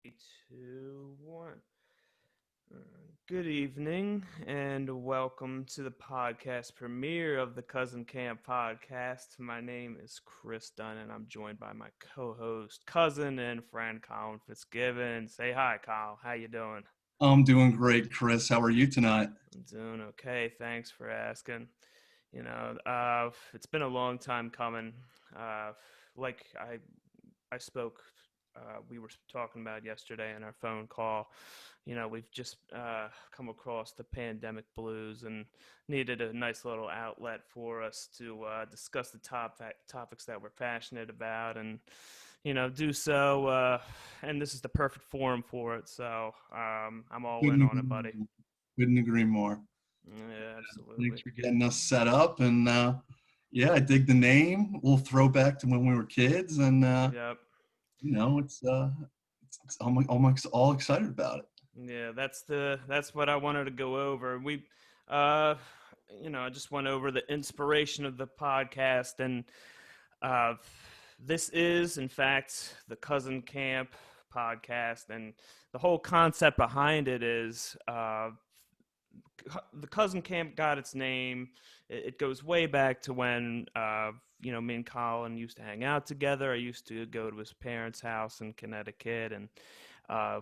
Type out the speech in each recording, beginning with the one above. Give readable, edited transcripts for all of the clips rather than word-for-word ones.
Three, two, one. Good evening, and welcome to the podcast premiere of the Cousin Camp podcast. My name is Chris Dunn, and I'm joined by my co-host, cousin, and friend Colin Fitzgibbon. Say hi, Kyle. How you doing? I'm doing great, Chris. How are you tonight? I'm doing okay. Thanks for asking. It's been a long time coming. Uh, like I spoke, we were talking about yesterday in our phone call. We've just come across the pandemic blues and needed a nice little outlet for us to discuss the topics that we're passionate about and, do so. And this is the perfect forum for it. So I'm all in Couldn't on agree it, buddy. more. Couldn't agree more. Yeah, Thanks absolutely. for getting us set up. And yeah, I dig the name. We'll throw back to when we were kids, and Yep. you know, it's all excited about it. Yeah, that's what I wanted to go over. Uh, I just went over the inspiration of the podcast, and uh, this is, in fact, the Cousin Camp podcast, and the whole concept behind it is the Cousin Camp got its name. It goes way back to when me and Colin used to hang out together. I used to go to his parents' house in Connecticut, and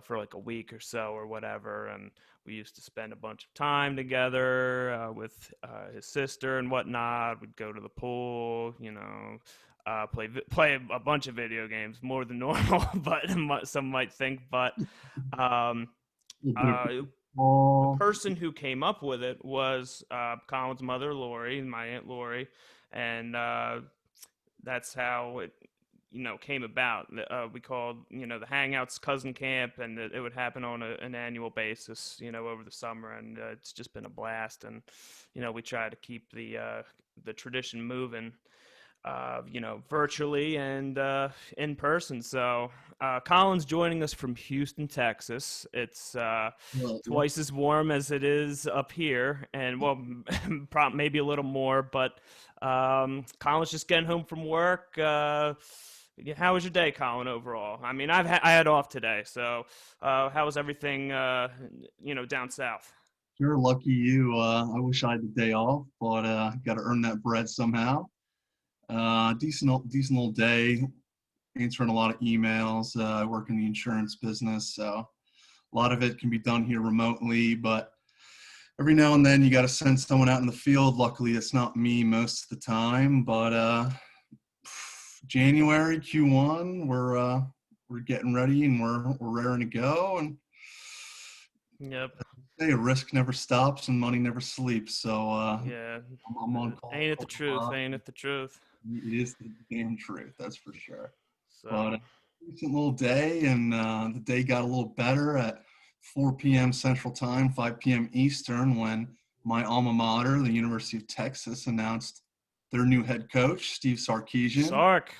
for like a week or so or whatever, and we used to spend a bunch of time together with his sister and whatnot. We'd go to the pool, play a bunch of video games, more than normal, but some might think. But um, A little bit of uh, the baseball. person who came up with it was Colin's mother, Lori, my aunt Lori, and that's how it came about. We called the Hangouts Cousin Camp, and it would happen on an annual basis, over the summer, and it's just been a blast. And we try to keep the tradition moving, virtually and in person. So Colin's joining us from Houston, Texas. It's Well, yeah. twice as warm as it is up here, and well, maybe a little more. But Colin's just getting home from work. How was your day, Colin? Overall, I mean, I had off today, so how was everything? Down south. Sure, lucky you. I wish I had the day off, but got to earn that bread somehow. Decent little day. Answering a lot of emails. I work in the insurance business, so a lot of it can be done here remotely, but every now and then you got to send someone out in the field. Luckily, it's not me most of the time, but January Q1, we're getting ready and we're raring to go. And Yep. hey, a risk never stops and money never sleeps. So Yeah. I'm on call Ain't a it the couple truth? times. Ain't it the truth? It is the damn truth, that's for sure. But So, decent little day, and the day got a little better at 4 p.m. Central Time, 5 p.m. Eastern, when my alma mater, the University of Texas, announced their new head coach, Steve Sarkisian. Sark,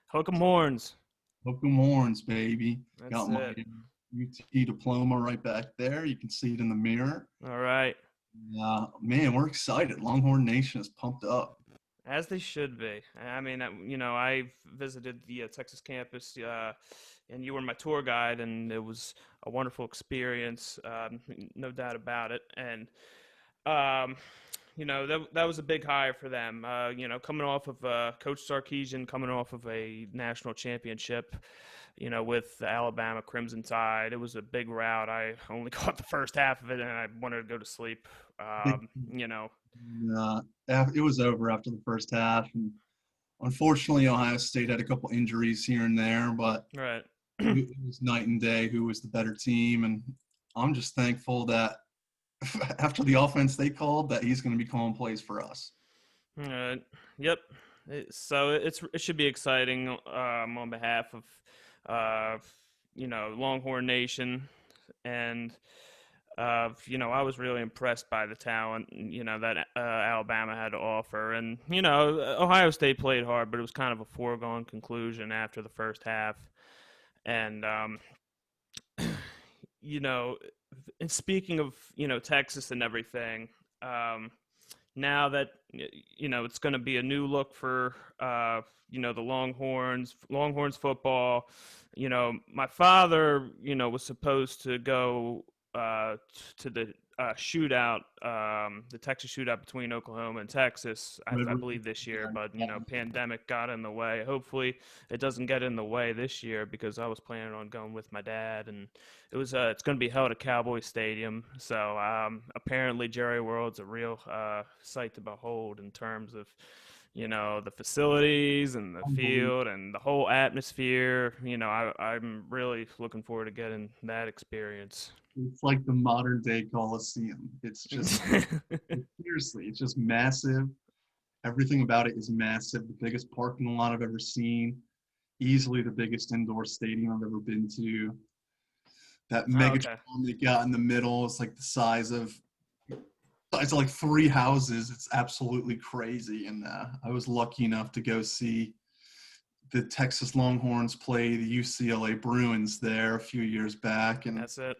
hook 'em horns. Hook 'em horns, baby. That's Got my it. UT diploma right back there. You can see it in the mirror. All right. Man, we're excited. Longhorn Nation is pumped up. As they should be. I mean, I visited the Texas campus, and you were my tour guide, and it was a wonderful experience, no doubt about it. And um, that was a big hire for them. Coming off of Coach Sarkisian, coming off of a national championship, with the Alabama Crimson Tide, it was a big route. I only caught the first half of it, and I wanted to go to sleep. Big, it was over after the first half, and unfortunately, Ohio State had a couple injuries here and there, but Right. it was night and day who was the better team. And I'm just thankful that after the offense they called, that he's going to be calling plays for us. Uh, yep. So it should be exciting on behalf of uh, Longhorn Nation, and I was really impressed by the talent that Alabama had to offer, and Ohio State played hard, but it was kind of a foregone conclusion after the first half, and you know, and speaking of Texas and everything. Um, now that it's going to be a new look for the Longhorns football. My father was supposed to go to the shootout, the Texas shootout between Oklahoma and Texas, I believe this year, but pandemic got in the way. Hopefully it doesn't get in the way this year, because I was planning on going with my dad, and it's going to be held at Cowboy Stadium. So apparently Jerry World's a real sight to behold in terms of the facilities and the Unbelievable. field and the whole atmosphere. I'm really looking forward to getting that experience. It's like the modern day Coliseum. It's just seriously, it's just massive. Everything about it is massive. The biggest parking lot I've ever seen. Easily the biggest indoor stadium I've ever been to. That Oh, Megatron okay. they got in the middle is like the size of like 3 houses. It's absolutely crazy. And I was lucky enough to go see the Texas Longhorns play the UCLA Bruins there a few years back, and That's it.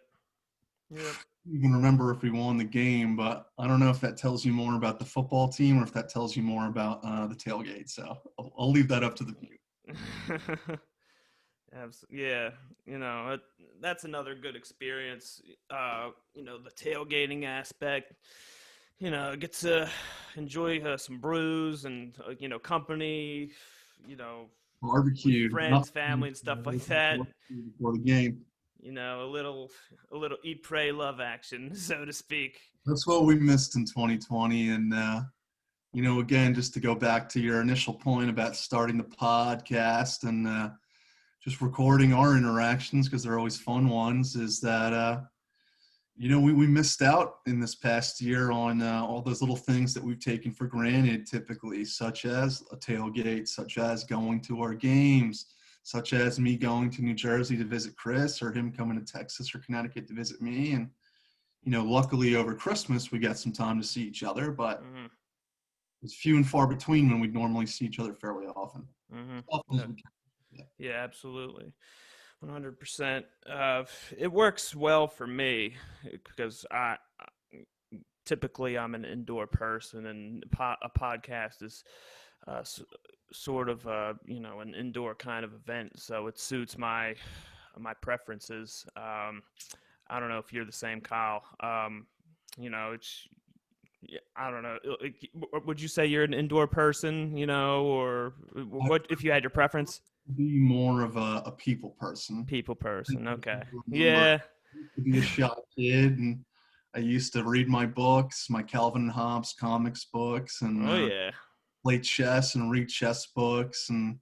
Yep. you can remember if we won the game, but I don't know if that tells you more about the football team or if that tells you more about the tailgate. So I'll leave that up to the view. Yeah, that's another good experience. The tailgating aspect. Get to enjoy some brews and company. You know, with Barbecued, friends, nothing family, and stuff like that. before the game. A little eat, pray, love action, so to speak. That's what we missed in 2020. And again, just to go back to your initial point about starting the podcast and just recording our interactions, because they're always fun ones, is that we missed out in this past year on all those little things that we've taken for granted typically, such as a tailgate, such as going to our games, such as me going to New Jersey to visit Chris, or him coming to Texas or Connecticut to visit me. And luckily over Christmas we got some time to see each other, but Hmm. it's few and far between when we'd normally see each other fairly often. Hmm. As often as Yeah. we can. Yeah. Yeah, absolutely. 100%. It works well for me because typically I'm an indoor person, and a podcast is sort of an indoor kind of event, so it suits my preferences. I don't know if you're the same, Kyle. It's yeah, I don't know. Would you say you're an indoor person? Or I what if you had your preference? be more of a people person. People I person. Okay. remember Yeah. I used to be a shy kid, and I used to read my books, my Calvin and Hobbes comics books, and Oh yeah. play chess and read chess books, and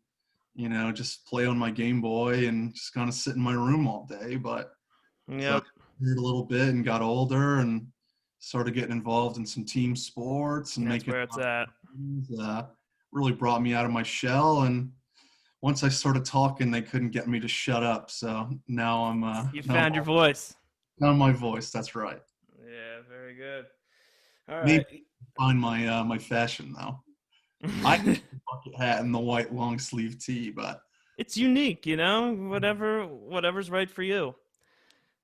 just play on my Game Boy and just kind of sit in my room all day. But as I Yep. grew a little bit and got older and started getting involved in some team sports and That's making where it's at. friends, really brought me out of my shell. And once I started talking, they couldn't get me to shut up. So now I'm You now found your voice. found my voice. That's right. Yeah, very good. All right. Maybe find my fashion though. I the bucket hat and the white long sleeve tee, but It's unique, whatever's right for you.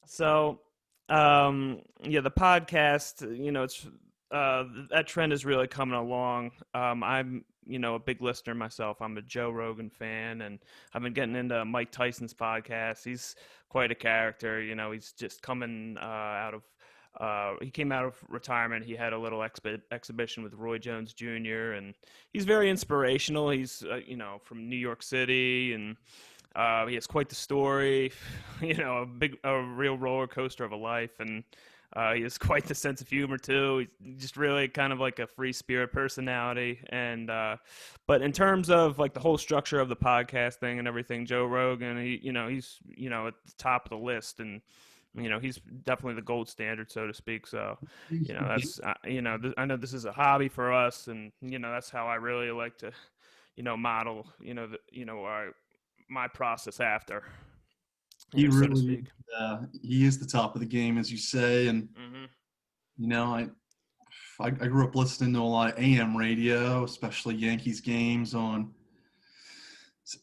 So, yeah, the podcast, it's that trend is really coming along. I'm, a big listener myself. I'm a Joe Rogan fan, and I've been getting into Mike Tyson's podcast. He's quite a character. He's just coming out of. He came out of retirement. He had a little exhibition with Roy Jones Jr., and he's very inspirational. He's, from New York City, and he has quite the story, a real roller coaster of a life, and he has quite the sense of humor too. He's just really kind of like a free spirit personality, and but in terms of like the whole structure of the podcast thing and everything, Joe Rogan, he's at the top of the list, and he's definitely the gold standard, so to speak. So, that's I know this is a hobby for us, and that's how I really like to, model, our my process after, he so to really speak. he is the top of the game, as you say. And Hmm. you know, I grew up listening to a lot of AM radio, especially Yankees games on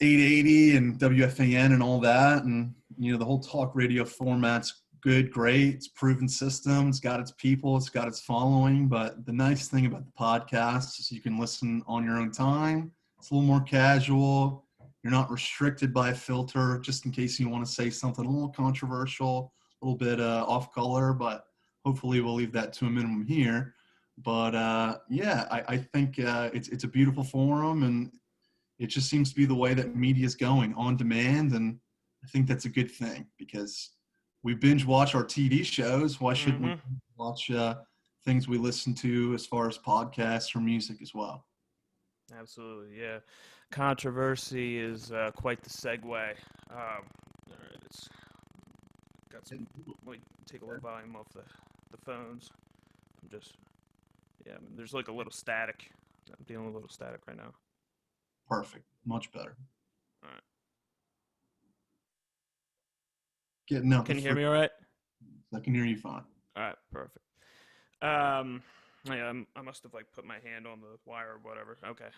880 and WFAN and all that. And the whole talk radio format's good, great. It's proven system. It's got its people. It's got its following. But the nice thing about the podcast is you can listen on your own time. It's a little more casual. You're not restricted by a filter, just in case you want to say something a little controversial, a little bit off color. But hopefully, we'll leave that to a minimum here. But yeah, I think it's a beautiful forum, and it just seems to be the way that media is going on demand, and I think that's a good thing because we binge watch our TV shows. Why shouldn't we Mm-hmm. watch things we listen to as far as podcasts or music as well? Absolutely, yeah. Controversy is quite the segue. All right, it's got some. Wait, take a little volume off the phones. I'm just yeah. There's like a little static. I'm dealing with a little static right now. Perfect, much better. All right. Getting out the Can you hear fruit. me all right? I can hear you fine. All right, perfect. Um, yeah, I must have like put my hand on the wire or whatever. Okay.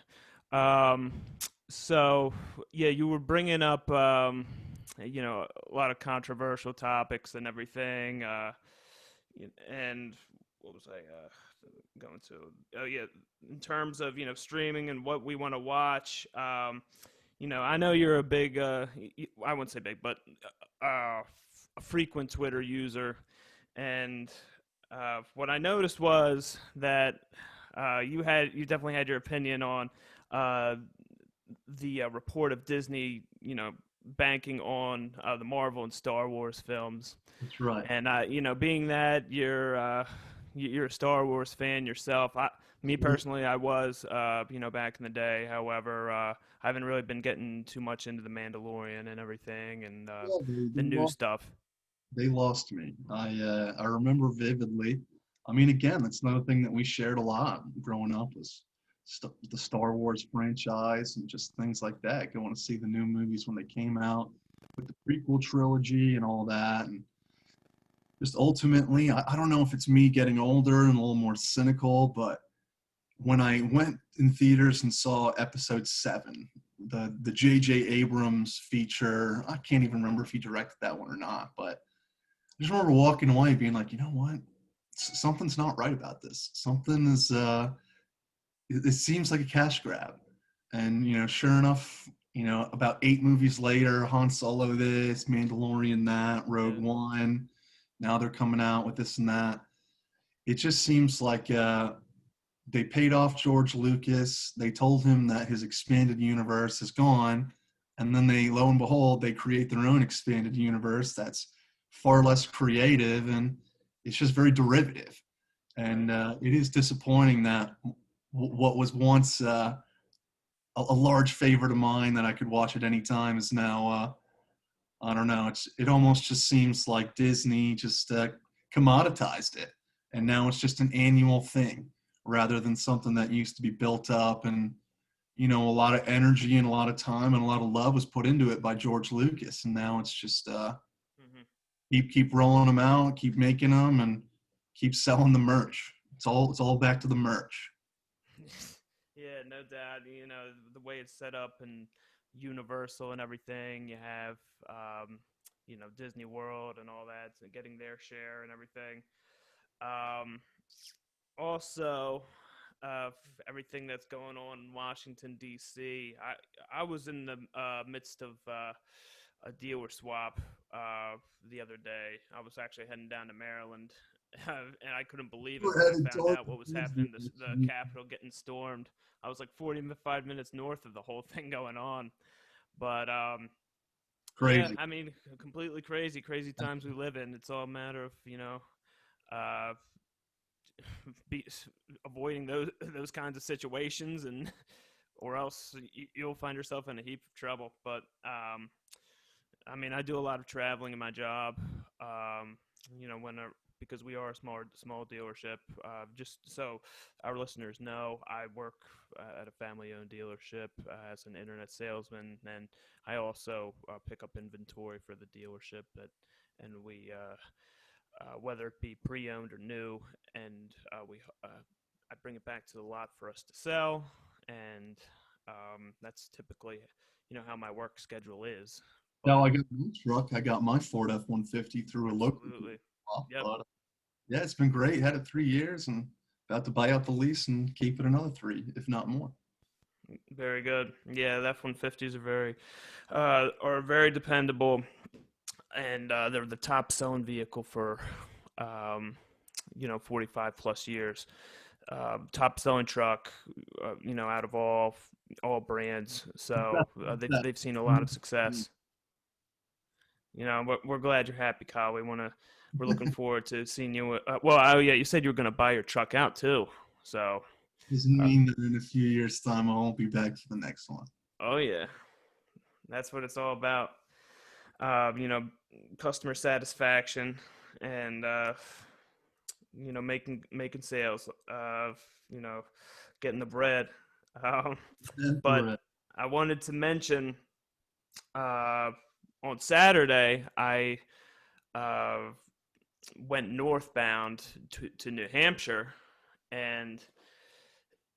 Um, so yeah, you were bringing up a lot of controversial topics and everything. And what was I going to? Oh yeah, in terms of streaming and what we want to watch. I know you're a big, I wouldn't say big, but a frequent Twitter user, and what I noticed was that you definitely had your opinion on uh, the report of Disney, banking on the Marvel and Star Wars films, That's right. and being that you're a Star Wars fan yourself, me personally, I was, back in the day. However, I haven't really been getting too much into the Mandalorian and everything, and Yeah, the new stuff. they lost me. I remember vividly. I mean, again, that's another thing that we shared a lot growing up was the Star Wars franchise and just things like that. Going to see the new movies when they came out with the prequel trilogy and all that, and just ultimately, I don't know if it's me getting older and a little more cynical, but when I went in theaters and saw Episode Seven, the J.J. Abrams feature, I can't even remember if he directed that one or not, but I just remember walking away being like, you know what? Something's not right about this. Something is, it seems like a cash grab. And, sure enough, about 8 movies later, Han Solo this, Mandalorian that, Rogue Yeah. One, now they're coming out with this and that. It just seems like they paid off George Lucas. They told him that his expanded universe is gone. And then lo and behold, they create their own expanded universe that's far less creative and it's just very derivative. Right. And it is disappointing that what was once a large favorite of mine that I could watch at any time is now, I don't know, it almost just seems like Disney just commoditized it. And now it's just an annual thing rather than something that used to be built up and a lot of energy and a lot of time and a lot of love was put into it by George Lucas, and now it's just Hmm. keep rolling them out, keep making them, and keep selling the merch. It's all back to the merch. Yeah, no doubt. The way it's set up and Universal and everything. You have, Disney World and all that, so getting their share and everything. Um, Also, everything that's going on in Washington D.C. I was in the midst of a dealer swap the other day. I was actually heading down to Maryland, and I couldn't believe it We're when I headed found towards out the what was foods happening. The division. Capitol getting stormed. I was like 45 minutes north of the whole thing going on, but yeah, Crazy. I mean, completely crazy, crazy times we live in. It's all a matter of uh, be, avoiding those kinds of situations, and or else you'll find yourself in a heap of trouble. But I mean, I do a lot of traveling in my job. When because we are a small dealership. Just so our listeners know, I work at a family-owned dealership as an internet salesman, and I also pick up inventory for the dealership and we whether it be pre-owned or new, and we I bring it back to the lot for us to sell, and that's typically how my work schedule is. Now I got my truck. I got my Ford F-150 through a local Absolutely. shop, Yep. but yeah, it's been great. Had it 3 years and about to buy out the lease and keep it another three, if not more. Very good. Yeah, the F-150s are very dependable, and they're the top selling vehicle for, um, 45 plus years. Top selling truck, out of all brands. So That- they've seen a lot of success. We're glad you're happy, Kyle. We're looking forward to seeing you. Well, oh yeah, you said you were going to buy your truck out too. So, Doesn't uh, mean that in a few years' time I won't be back for the next one. oh yeah, that's what it's all about. You know, customer satisfaction and making sales. You know, getting the bread. Um, That's but right. I wanted to mention uh, on Saturday I uh, went northbound to New Hampshire, and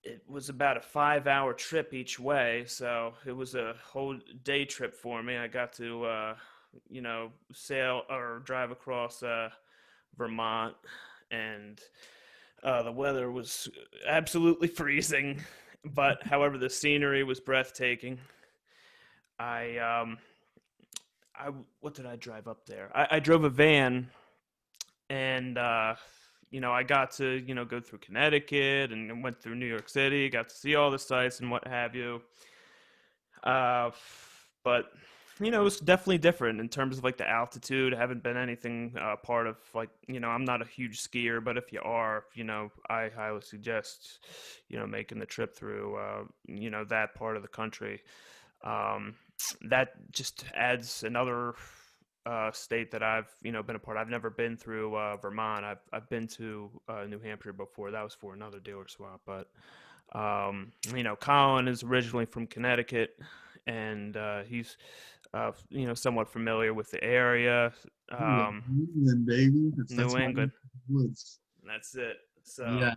it was about a 5 hour trip each way. So it was a whole day trip for me. I got to, sail or drive across Vermont, and the weather was absolutely freezing. But however, the scenery was breathtaking. I I what did I drive up there? I drove a van, and I got to go through Connecticut and went through New York City, got to see all the sites and what have you. uh but it was definitely different in terms of like the altitude. I haven't been anything part of, like, I'm not a huge skier, but if you are, I highly suggest making the trip through that part of the country. um, that just adds another state that I've been a part. I've never been through Vermont. I've been to New Hampshire before. That was for another dealer swap. But Colin is originally from Connecticut, and he's somewhat familiar with the area. Yeah, Um, New England, baby. That's New my neck England. of the woods. That's it. So. Yeah,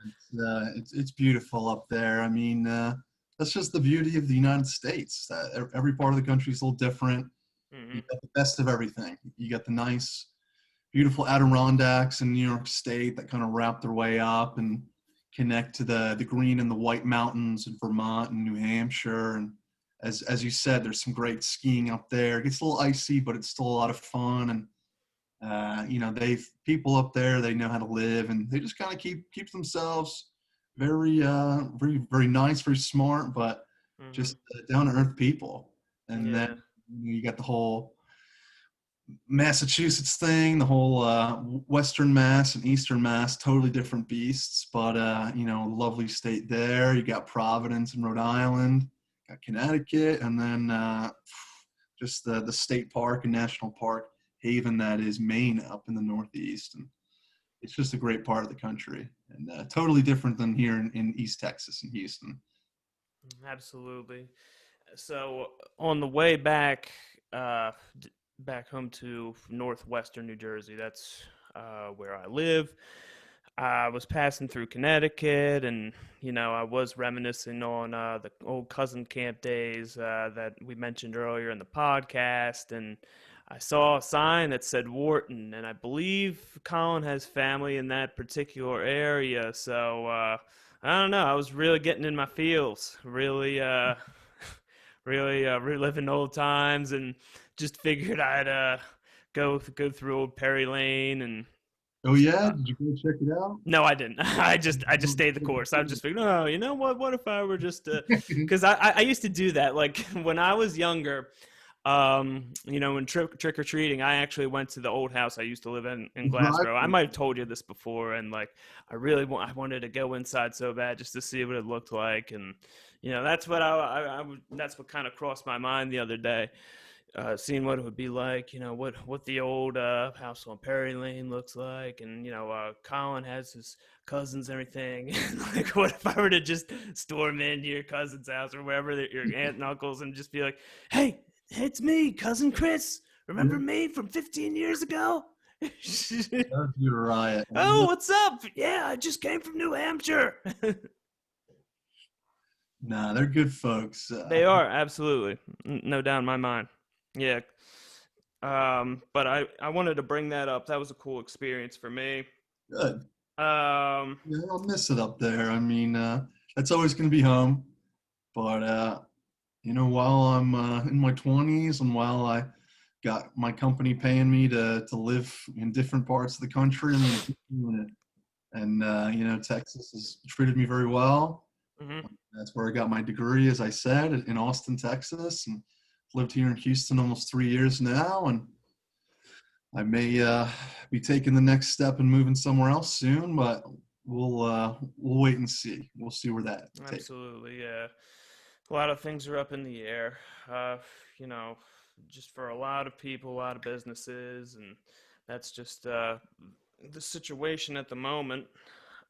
it's beautiful up there. I mean, that's just the beauty of the United States. Every part of the country is a little different. You Hmm. got the best of everything. You got the nice, beautiful Adirondacks in New York State that kind of wrap their way up and connect to the green and the white mountains in Vermont and New Hampshire. And as you said, there's some great skiing up there. It gets a little icy, but it's still a lot of fun. And they've people up there. They know how to live, and they just kind of keep themselves very, very nice, very smart, but Hmm. just down to earth people. And then Yeah. you got the whole Massachusetts thing, the whole Western Mass and Eastern Mass, totally different beasts, but lovely state there. You got Providence and Rhode Island, got Connecticut, and then just the state park and national park haven that is Maine up in the Northeast, and it's just a great part of the country, and totally different than here in East Texas and Houston. Absolutely. So on the way back, uh, back home to northwestern New Jersey, that's where I live. I was passing through Connecticut, and I was reminiscing on the old cousin camp days that we mentioned earlier in the podcast, and I saw a sign that said Wharton, and I believe Colin has family in that particular area. So I don't know. I was really getting in my feels, really, really reliving old times, and just figured I'd go through old Perry Lane and. Oh yeah, Uh, did you go check it out? no, I didn't. I just stayed the course. I was just thinking, oh, you know what? What if I were just because I used to do that. Like when I was younger, when trick or treating, I actually went to the old house I used to live in Drive. Glassboro. I might have told you this before, and like I wanted to go inside so bad just to see what it looked like, and that's what that's what kind of crossed my mind the other day, seeing what it would be like, what the old house on Perry Lane looks like, and Colin has his cousins and everything. And like, what if I were to just storm into your cousin's house or wherever your aunt and uncles, and just be like, "Hey, it's me, cousin Chris. Remember Yeah, me from 15 years ago?" that'd be a riot. Oh, what's up? Yeah, I just came from New Hampshire. Nah, they're good folks. They are absolutely, no doubt in my mind. Yeah, But I wanted to bring that up. That was a cool experience for me. Good. Um, Yeah, I'll miss it up there. I mean, that's always going to be home. But while I'm in my 20s and while I got my company paying me to live in different parts of the country, I'm going to keep doing it. And Texas has treated me very well. mhm. That's where I got my degree, as I said, in Austin, Texas, and lived here in Houston almost 3 years now. And I may be taking the next step and moving somewhere else soon, but we'll wait and see. We'll see where that takes. Absolutely, yeah. A lot of things are up in the air. Uh, you know, just for a lot of people, a lot of businesses, and that's just the situation at the moment.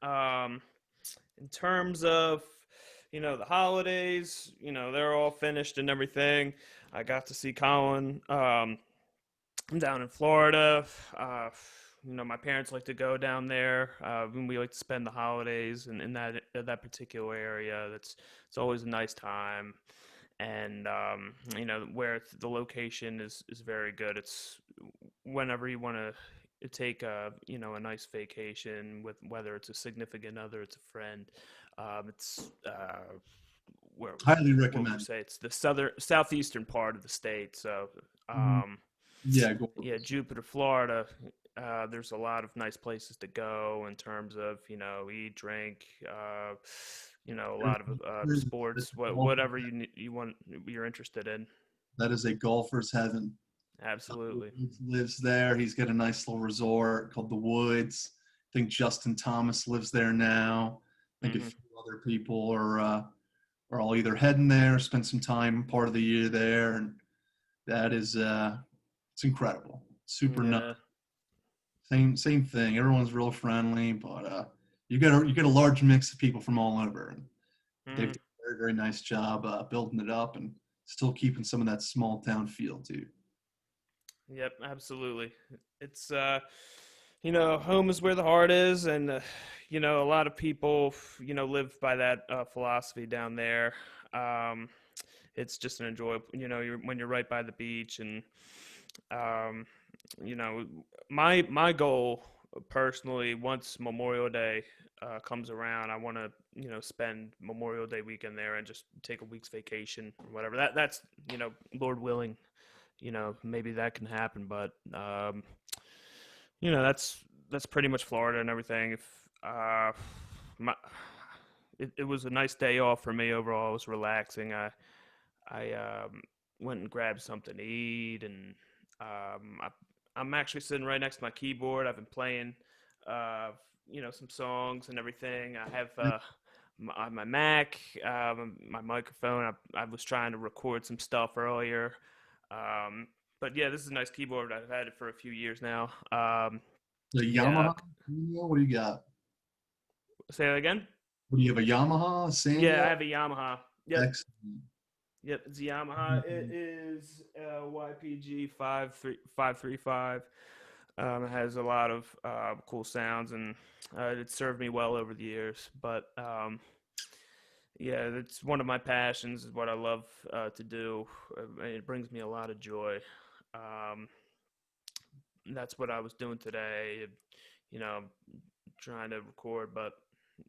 Um, in terms of, the holidays, they're all finished and everything. I got to see Colin. I'm down in Florida. My parents like to go down there. And we like to spend the holidays in that particular area. It's always a nice time, and where the location is very good. It's whenever you want to take a nice vacation with whether it's a significant other, it's a friend. It's where Highly what would you recommend. say? It's the southeastern part of the state. So Mm, yeah, go for yeah, it. Jupiter, Florida. There's a lot of nice places to go in terms of eat, drink, a lot of That's sports, a golfer. whatever you want, you're interested in. That is a golfer's heaven. Absolutely. Lives there. He's got a nice little resort called the Woods. I think Justin Thomas lives there now. I think a Hmm. few other people are all either heading there, spend some time part of the year there, and that is it's incredible. Super nice. Yeah. Same thing. Everyone's real friendly, but you get a large mix of people from all over, and they've Hmm. done a very very nice job building it up and still keeping some of that small town feel too. Yep. Absolutely. It's home is where the heart is, and a lot of people live by that philosophy down there. Um, it's just an enjoyable, when you're right by the beach, and um, you know, my goal personally, once Memorial Day comes around, I want to spend Memorial Day weekend there and just take a week's vacation or whatever. That's Lord willing, maybe that can happen. But that's pretty much Florida and everything. If my it was a nice day off for me overall. It was relaxing. I went and grabbed something to eat, and I'm actually sitting right next to my keyboard. I've been playing, uh, some songs and everything. I have my Mac, my microphone. I was trying to record some stuff earlier, um, but yeah, this is a nice keyboard. I've had it for a few years now. The Yeah, Yamaha. What do you got? say that again. What do you have? A Yamaha, a Yeah, I Sanyo? have a Yamaha. Yep. Excellent. Yep, it's a Yamaha. It is YPG 5335. It has a lot of cool sounds, and it served me well over the years. But yeah, it's one of my passions. Is what I love to do. It brings me a lot of joy. Um, that's what I was doing today. You know, trying to record, but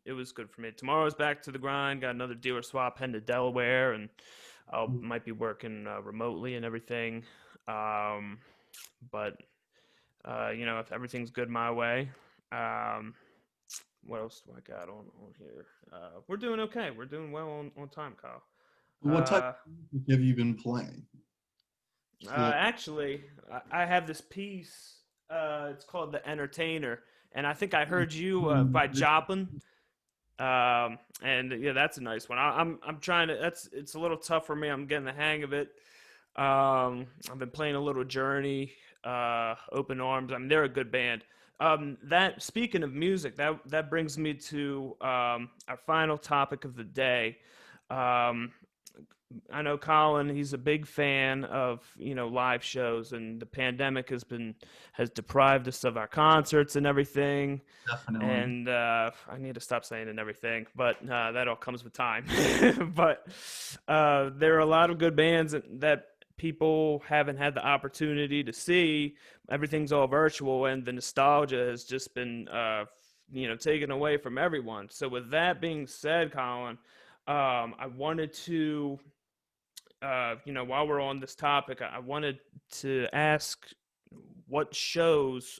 it was good for me. Tomorrow's back to the grind. Got another dealer swap heading to Delaware, and I might be working remotely and everything. Um, but if everything's good my way, um, what else do I got on here? We're doing okay. We're doing well on time, Kyle. What type Uh, of music have you been playing? actually, I have this piece. It's called "The Entertainer," and I think I heard you by Joplin. And yeah, that's a nice one. I'm trying to. It's a little tough for me. I'm getting the hang of it. I've been playing a little Journey, Open Arms. I mean, they're a good band. That speaking of music, that brings me to our final topic of the day. Um, I know Colin, he's a big fan of, live shows, and the pandemic has deprived us of our concerts and everything. Definitely. And I need to stop saying and everything, but that all comes with time. But there are a lot of good bands that people haven't had the opportunity to see. Everything's all virtual, and the nostalgia has just been taken away from everyone. So with that being said, Colin, I wanted to while we're on this topic, I wanted to ask what shows,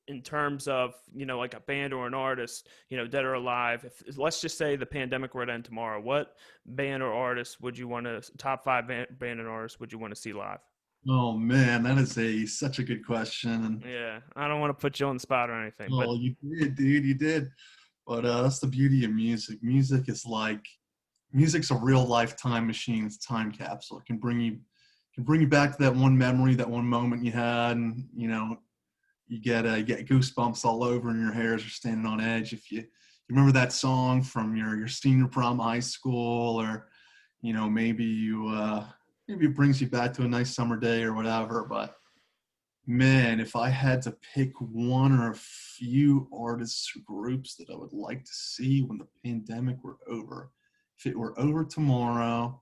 in terms of, like a band or an artist, dead or alive. If let's just say the pandemic were to end tomorrow, what band or artist would you want to top five band and artists would you want to see live? Oh man, that is a such a good question. And Yeah, I don't want to put you on the spot or anything, but oh, you did, dude, you did. But that's the beauty of music. Music's a real lifetime machine. It's a time capsule. It can bring you back to that one memory, that one moment you had, and you get goosebumps all over, and your hairs are standing on edge if you remember that song from your senior prom high school, or maybe maybe it brings you back to a nice summer day or whatever. But man, if I had to pick one or a few artists or groups that I would like to see when the pandemic were over, if it were over tomorrow,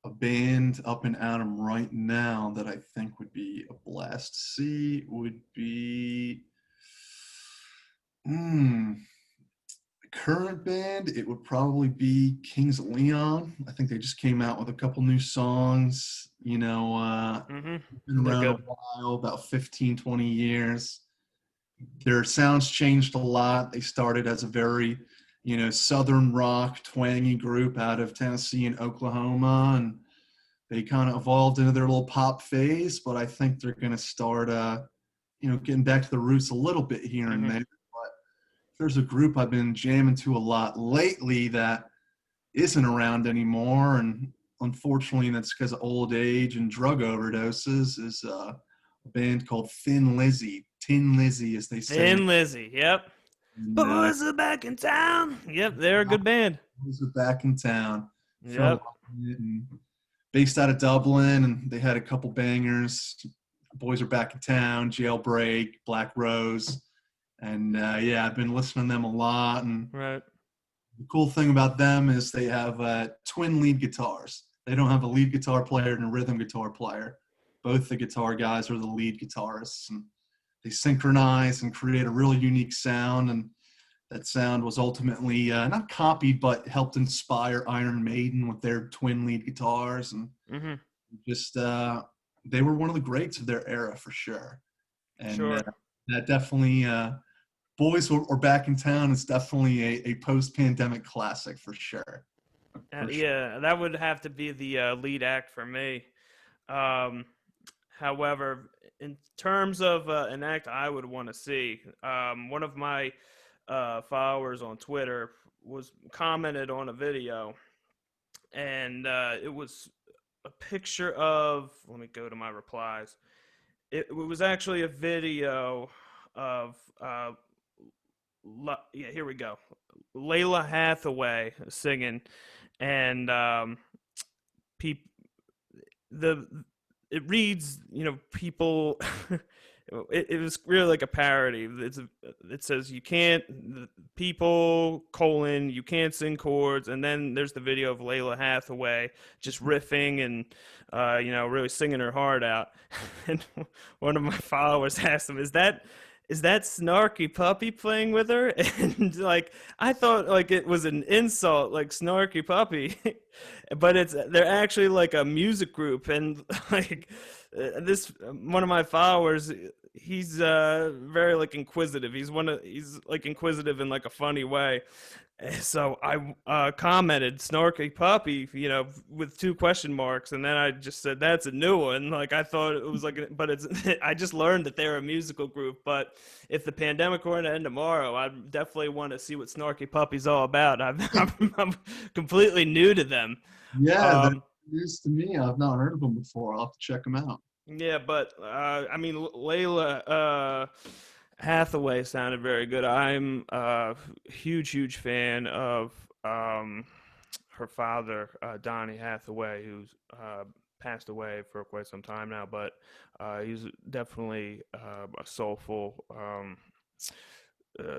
a band up and at 'em right now that I think would be a blast to see would be hmm, the current band. It would probably be Kings of Leon. I think they just came out with a couple new songs. Been they're around a good. while, about 15, 20 years. Their sounds changed a lot. They started as a very, southern rock twangy group out of Tennessee and Oklahoma, and they kind of evolved into their little pop phase. But I think they're going to start, getting back to the roots a little bit here and Hmm. there. But there's a group I've been jamming to a lot lately that isn't around anymore, and unfortunately, that's because of old age and drug overdoses. Is a band called Thin Lizzy. Tin Lizzy, as they say. Thin Lizzy, yep. And Boys are back in town. Yep, they're a good band. boys are back in town. Fell Yep. on it, and based out of Dublin, and they had a couple bangers. Boys are back in town, Jailbreak, Black Rose, and yeah, I've been listening to them a lot. And Right. the cool thing about them is they have twin lead guitars. They don't have a lead guitar player and a rhythm guitar player. Both the guitar guys are the lead guitarists, and they synchronize and create a really unique sound. And that sound was ultimately not copied, but helped inspire Iron Maiden with their twin lead guitars. And Hmm. just they were one of the greats of their era for sure. And Sure. that definitely Boys are Back in Town is definitely a post-pandemic classic for sure. For sure. Yeah, that would have to be the lead act for me. Um, However, in terms of an act I would want to see, one of my followers on Twitter was commented on a video, and it was a picture of. Let me go to my replies. It was actually a video of. Yeah, here we go. Layla Hathaway singing, and peop the it reads, people. It was really like a parody. It says you can't people colon you can't sing chords, and then there's the video of Layla Hathaway just riffing and really singing her heart out. And one of my followers asked him, is that Snarky Puppy playing with her? And like I thought like it was an insult, like Snarky Puppy, but they're actually like a music group, and like this one of my followers, he's very like inquisitive. He's like inquisitive in like a funny way. So I commented "snarky puppy," with two question marks, and then I just said that's a new one. Like I thought it was like, but it's. I just learned that they're a musical group. But if the pandemic were to end tomorrow, I definitely want to see what Snarky Puppy's all about. I'm completely new to them. Yeah, that's Um, news to me. I've not heard of them before. I'll have to check them out. Yeah, but I mean, Layla Hathaway sounded very good. I'm a huge fan of her father, Donnie Hathaway, who's passed away for quite some time now. But he's definitely a soulful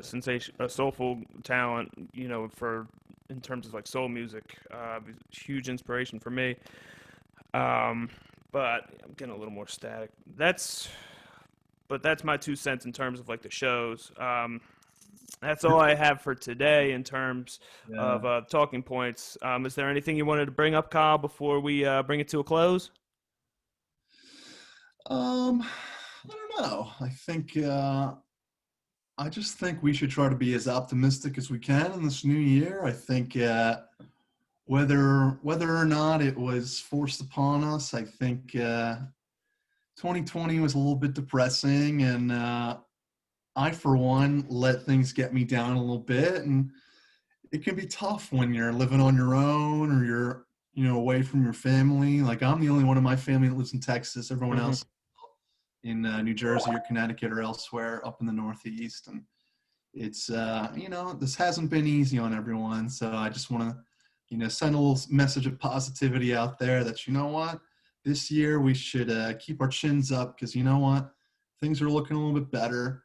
sensation, a soulful talent. For in terms of like soul music, huge inspiration for me. Um, but I'm getting a little more static. That's my 2 cents in terms of like the shows. That's all I have for today in terms Yeah. of talking points. Is there anything you wanted to bring up, Kyle, before we bring it to a close? I don't know. I just think we should try to be as optimistic as we can in this new year. I think whether or not it was forced upon us, I think 2020 was a little bit depressing, and I, for one, let things get me down a little bit, and it can be tough when you're living on your own or you're away from your family. Like I'm the only one in my family that lives in Texas. Everyone Mm-hmm. else in New Jersey or Connecticut or elsewhere up in the Northeast, and it's this hasn't been easy on everyone. So I just want to send a little message of positivity out there that what, this year we should keep our chins up, because you know what, things are looking a little bit better.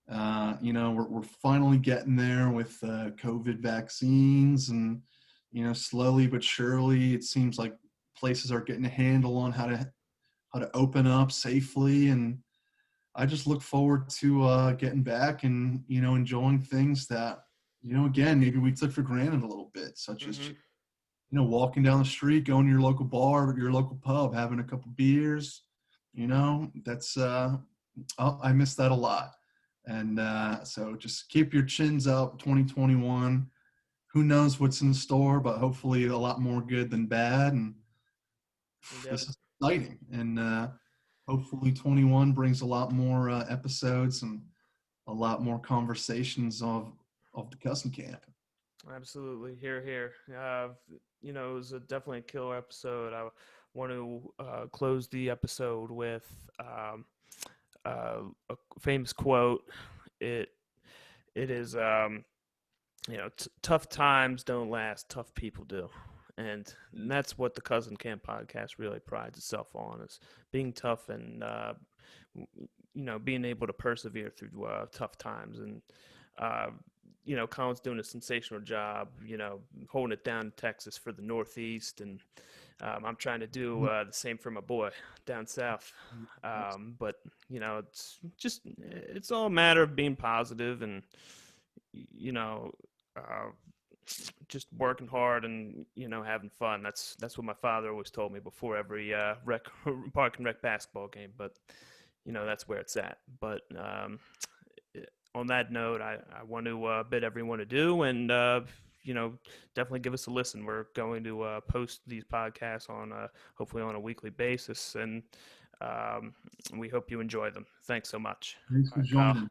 We're finally getting there with COVID vaccines, and slowly but surely it seems like places are getting a handle on how to open up safely. And I just look forward to getting back and enjoying things that again maybe we took for granted a little bit, such as Mm-hmm. walking down the street, going to your local bar, your local pub, having a couple beers. That's I miss that a lot. And so just keep your chins up. 2021. Who knows what's in store, but hopefully a lot more good than bad. And Yep. this is exciting. And hopefully 21 brings a lot more episodes and a lot more conversations of the cousin camp. Absolutely. Here, here. It was definitely a killer episode. I want to close the episode with a famous quote. It it is tough times don't last, tough people do. And that's what the Cousin Camp podcast really prides itself on, is being tough and being able to persevere through tough times. And uh, Colin's doing a sensational job, holding it down in Texas for the Northeast, and I'm trying to do the same for my boy down south. But it's all a matter of being positive and you know uh, just working hard and having fun. That's what my father always told me before every rec park and rec basketball game. But that's where it's at. But on that note, I want to bid everyone adieu, and definitely give us a listen. We're going to post these podcasts on hopefully on a weekly basis, and we hope you enjoy them. Thanks so much. Thanks All for right, Kyle. joining.